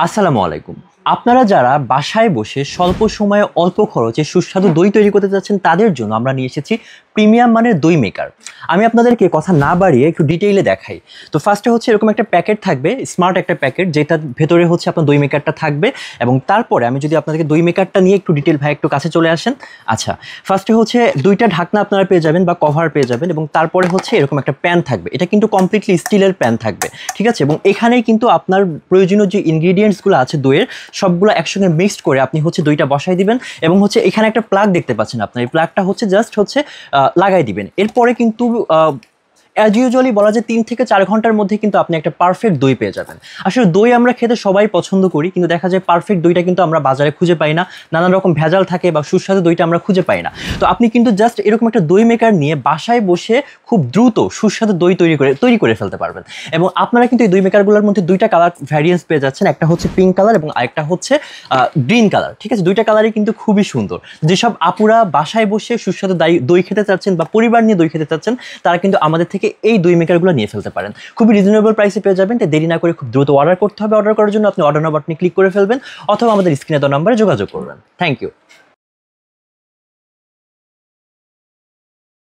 আসসালামু আলাইকুম। আপনারা যারা বাসায় বসে স্বল্প সময়ে অল্প খরচে সুস্বাদু দই তৈরি করতে চাচ্ছেন তাদের জন্য আমরা নিয়ে এসেছি প্রিমিয়াম মানের দই মেকার। আমি আপনাদেরকে কথা না বাড়িয়ে একটু ডিটেইলে দেখাই। তো ফার্স্টে হচ্ছে এরকম একটা প্যাকেট থাকবে, স্মার্ট একটা প্যাকেট, যেটার ভেতরে হচ্ছে আপনার দই মেকারটা থাকবে। এবং তারপরে আমি যদি আপনাদেরকে দই মেকারটা নিয়ে একটু ডিটেইল ভাই একটু কাছে চলে আসেন। আচ্ছা, ফার্স্টে হচ্ছে 2টা ঢাকনা আপনারা পেয়ে যাবেন বা কভার পেয়ে যাবেন, এবং তারপরে হচ্ছে এরকম একটা প্যান থাকবে। এটা কিন্তু কমপ্লিটলি স্টিলের প্যান থাকবে, ঠিক আছে? এবং এখানেই কিন্তু আপনার প্রয়োজনীয় যে ইনগ্রিডিয়েন্টসগুলো আছে দইয়ের, সবগুলো একসঙ্গে মিক্সড করে আপনি হচ্ছে দইটা বসাই দিবেন। এবং হচ্ছে এখানে একটা প্লাগ দেখতে পাচ্ছেন, আপনার এই প্লাগটা হচ্ছে জাস্ট হচ্ছে লাগাই দিবেন। এরপরে কিন্তু অ্যাজ ইউজুয়ালি বলা যায় 3 থেকে 4 ঘন্টার মধ্যে কিন্তু আপনি একটা পারফেক্ট দই পেয়ে যাবেন। আসলে দই আমরা খেতে সবাই পছন্দ করি, কিন্তু দেখা যায় পারফেক্ট দইটা কিন্তু আমরা বাজারে খুঁজে পাই না, নানান রকম ভেজাল থাকে বা সুস্বাদু দইটা আমরা খুঁজে পাই না। তো আপনি কিন্তু জাস্ট এরকম একটা দই মেকার নিয়ে বাসায় বসে খুব দ্রুত সুস্বাদু দই তৈরি করে ফেলতে পারবেন। এবং আপনারা কিন্তু এই দই মেকারগুলোর মধ্যে 2টা কালার ভ্যারিয়েন্স পেয়ে যাচ্ছেন, একটা হচ্ছে পিঙ্ক কালার এবং আরেকটা হচ্ছে গ্রিন কালার, ঠিক আছে? 2টা কালারই কিন্তু খুবই সুন্দর। যেসব আপুরা বাসায় বসে সুস্বাদু দই খেতে চাচ্ছেন বা পরিবার নিয়ে দই খেতে চাচ্ছেন, তারা কিন্তু আমাদের থেকে এই দই মেকারগুলো নিয়ে ফেলতে পারেন। খুবই রিজনেবল প্রাইসে পেয়ে যাবেন, তাই দেরি না করে খুব দ্রুত অর্ডার করতে হবে। অর্ডার করার জন্য আপনি অর্ডার নাও বাটনে ক্লিক করে ফেলবেন, অথবা আমাদের স্ক্রিনে দেওয়া নম্বরে যোগাযোগ করবেন। Thank you.